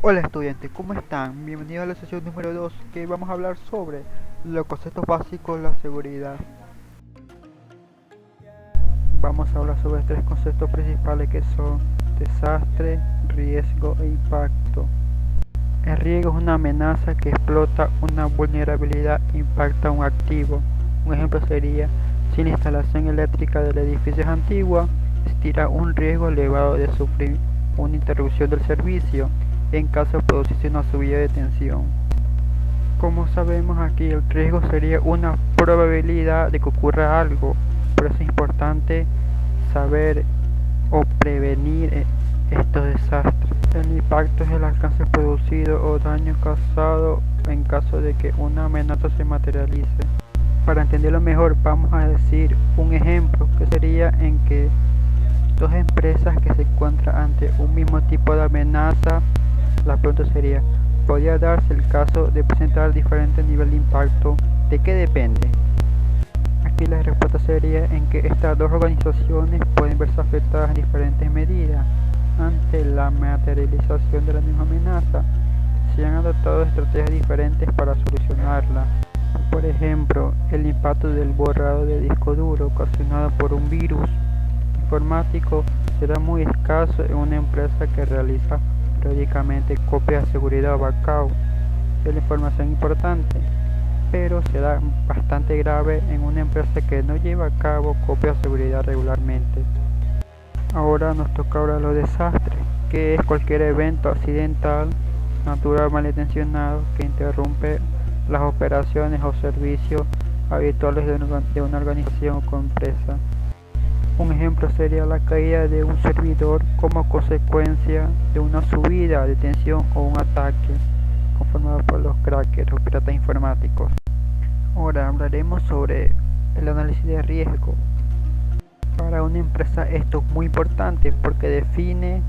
Hola estudiantes, ¿cómo están? Bienvenidos a la sesión número 2 que vamos a hablar sobre los conceptos básicos de la seguridad. Vamos a hablar sobre tres conceptos principales que son desastre, riesgo e impacto. El riesgo es una amenaza que explota una vulnerabilidad e impacta un activo. Un ejemplo sería, si la instalación eléctrica del edificio es antigua, existirá un riesgo elevado de sufrir una interrupción del servicio en caso de producirse una subida de tensión. Como sabemos aquí, el riesgo sería una probabilidad de que ocurra algo, por eso es importante saber o prevenir estos desastres. El impacto es el alcance producido o daño causado en caso de que una amenaza se materialice. Para entenderlo mejor, vamos a decir un ejemplo que sería en que dos empresas que se encuentran ante un mismo tipo de amenaza, la pregunta sería, ¿podría darse el caso de presentar diferente nivel de impacto? ¿De qué depende? Aquí la respuesta sería en que estas dos organizaciones pueden verse afectadas en diferentes medidas. Ante la materialización de la misma amenaza, se han adoptado estrategias diferentes para solucionarla. Por ejemplo, el impacto del borrado de disco duro ocasionado por un virus informático será muy escaso en una empresa que realiza periódicamente copias de seguridad o backup de la información importante, pero será bastante grave en una empresa que no lleva a cabo copias de seguridad regularmente. Ahora nos toca hablar de los desastres, que es cualquier evento accidental, natural o malintencionado que interrumpe las operaciones o servicios habituales de una organización o empresa. Un ejemplo sería la caída de un servidor como consecuencia de una subida de tensión o un ataque conformado por los crackers o piratas informáticos. Ahora hablaremos sobre el análisis de riesgo. Para una empresa esto es muy importante porque define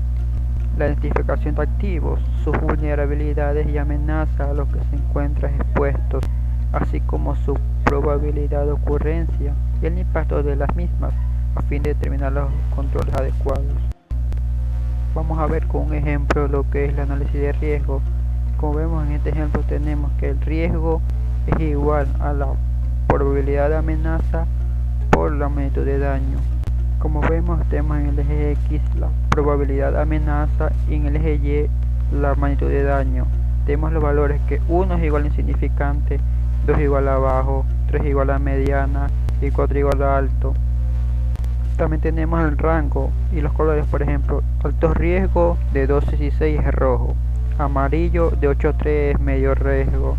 la identificación de activos, sus vulnerabilidades y amenazas a los que se encuentran expuestos, así como su probabilidad de ocurrencia y el impacto de las mismas, a fin de determinar los controles adecuados. Vamos a ver con un ejemplo lo que es el análisis de riesgo. Como vemos en este ejemplo tenemos que el riesgo es igual a la probabilidad de amenaza por la magnitud de daño. Como vemos tenemos en el eje X la probabilidad de amenaza y en el eje Y la magnitud de daño. Tenemos los valores que 1 es igual a insignificante, 2 es igual a bajo, 3 es igual a mediana y 4 es igual a alto. También tenemos el rango y los colores, por ejemplo, alto riesgo de 2,16 es rojo, amarillo de 8 a 3 es medio riesgo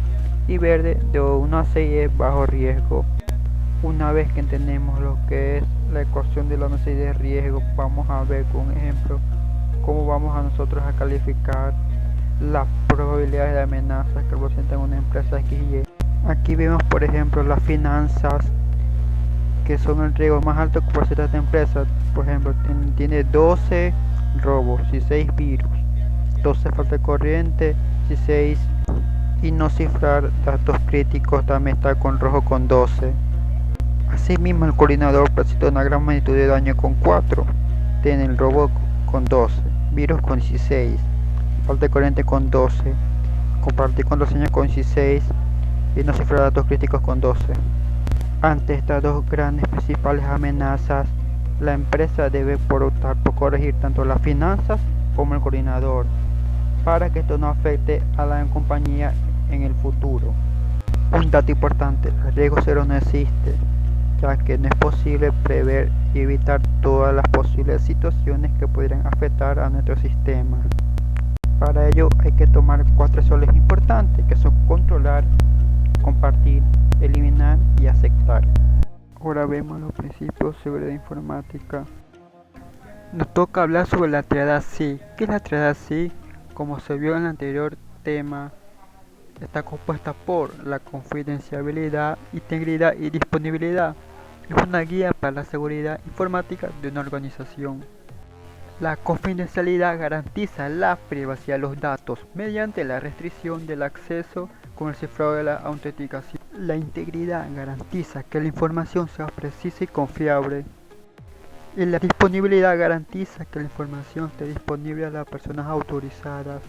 y verde de 1 a 6 es bajo riesgo. Una vez que entendemos lo que es la ecuación de la análisis de riesgo, vamos a ver con un ejemplo cómo vamos a nosotros a calificar las probabilidades de amenazas que representan una empresa XY. Aquí vemos, por ejemplo, las finanzas, que son el riesgo más alto que puede ser esta empresa. Por ejemplo, tiene 12 robos, 16 virus, 12 falta de corriente, 16 y no cifrar datos críticos también está con rojo con 12. Asimismo, el coordinador presenta una gran magnitud de daño con 4, tiene el robo con 12, virus con 16, falta de corriente con 12, compartir contraseña con 16 y no cifrar datos críticos con 12. Ante estas dos grandes principales amenazas, la empresa debe optar por corregir tanto las finanzas como el coordinador, para que esto no afecte a la compañía en el futuro. Un dato importante, el riesgo cero no existe, ya que no es posible prever y evitar todas las posibles situaciones que pudieran afectar a nuestro sistema. Para ello hay que tomar 4 acciones importantes, que son controlar, compartir, eliminar y aceptar. Ahora vemos los principios de seguridad informática. Nos toca hablar sobre la triada SI. ¿Qué es la triada SI? Como se vio en el anterior tema, está compuesta por la confidencialidad, integridad y disponibilidad. Es una guía para la seguridad informática de una organización. La confidencialidad garantiza la privacidad de los datos mediante la restricción del acceso con el cifrado de la autenticación. La integridad garantiza que la información sea precisa y confiable. Y la disponibilidad garantiza que la información esté disponible a las personas autorizadas.